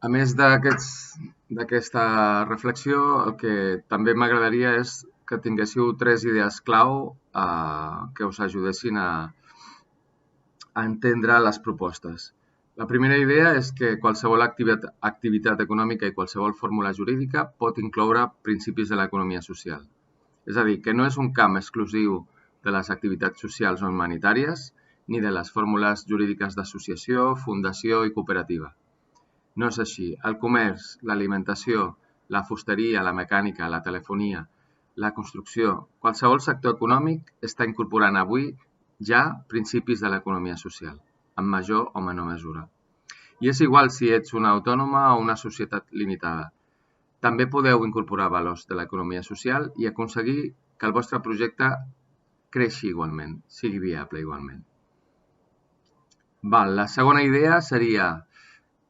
A més d'aquesta reflexió, el que també m'agradaria és que tinguéssiu 3 idees clau que us ajudessin a entendre les propostes. La primera idea és que qualsevol activitat econòmica i qualsevol fórmula jurídica pot incloure principis de l'economia social. És a dir, que no és un camp exclusiu de les activitats socials o humanitàries ni de les fórmules jurídiques d'associació, fundació i cooperativa. No és així. El comerç, l'alimentació, la fusteria, la mecànica, la telefonia, la construcció, qualsevol sector econòmic està incorporant avui ja principis de l'economia social, en major o menor mesura. I és igual si ets una autònoma o una societat limitada. També podeu incorporar valors de l'economia social i aconseguir que el vostre projecte creixi igualment, sigui viable igualment. La segona idea seria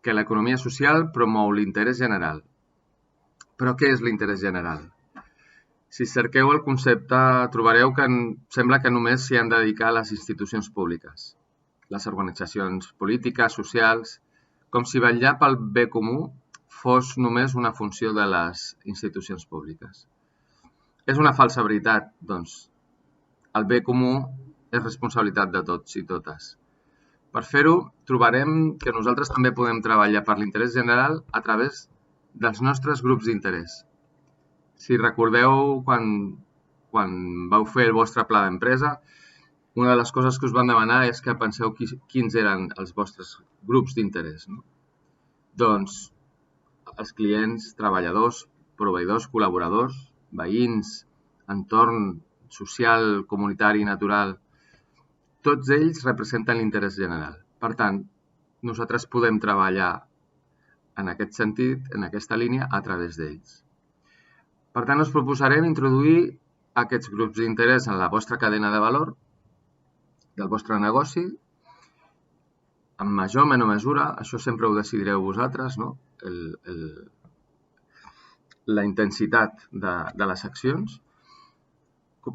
que l'economia social promou l'interès general. Però què és l'interès general? Si cerqueu el concepte, trobareu que sembla que només s'hi han de dedicar les institucions públiques, les organitzacions polítiques, socials, com si vetllar pel bé comú fos només una funció de les institucions públiques. És una falsa veritat, doncs. El bé comú és responsabilitat de tots i totes. Per fer-ho, trobarem que nosaltres també podem treballar per l'interès general a través dels nostres grups d'interès. Si recordeu, quan vau fer el vostre pla d'empresa, una de les coses que us van demanar és que penseu quins eren els vostres grups d'interès. Doncs els clients, treballadors, proveïdors, col·laboradors, veïns, entorn social, comunitari, natural, tots ells representen l'interès general. Per tant, nosaltres podem treballar en aquest sentit, en aquesta línia, a través d'ells. Per tant, us proposarem introduir aquests grups d'interès en la vostra cadena de valor del vostre negoci, en major o menor mesura, això sempre ho decidireu vosaltres, no? La intensitat de les accions,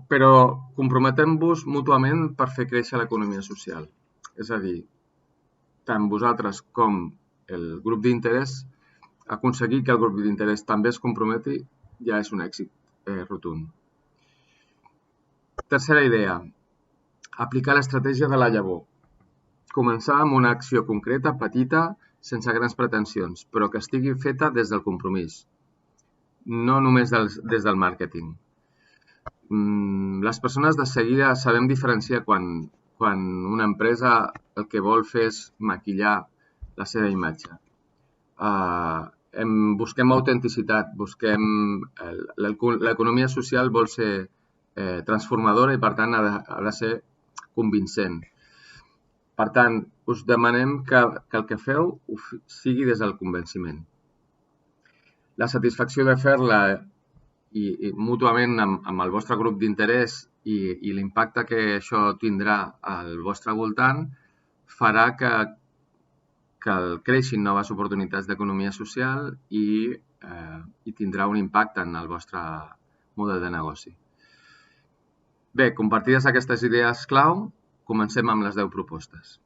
però comprometem-vos mútuament per fer créixer l'economia social. És a dir, tant vosaltres com el grup d'interès, aconseguir que el grup d'interès també es comprometi ja és un èxit rotund. Tercera idea, aplicar l'estratègia de la llavor. Començar amb una acció concreta, petita, sense grans pretensions, però que estigui feta des del compromís, no només des del màrqueting. Les persones de seguida sabem diferenciar quan una empresa el que vol fer és maquillar la seva imatge. Busquem autenticitat, l'economia social vol ser transformadora i per tant ha de ser convincent. Per tant, us demanem que el que feu sigui des del convenciment. La satisfacció de fer-la i mútuament amb el vostre grup d'interès i l'impacte que això tindrà al vostre voltant farà que creixin noves oportunitats d'economia social i tindrà un impacte en el vostre model de negoci. Bé, compartides aquestes idees clau, comencem amb les 10 propostes.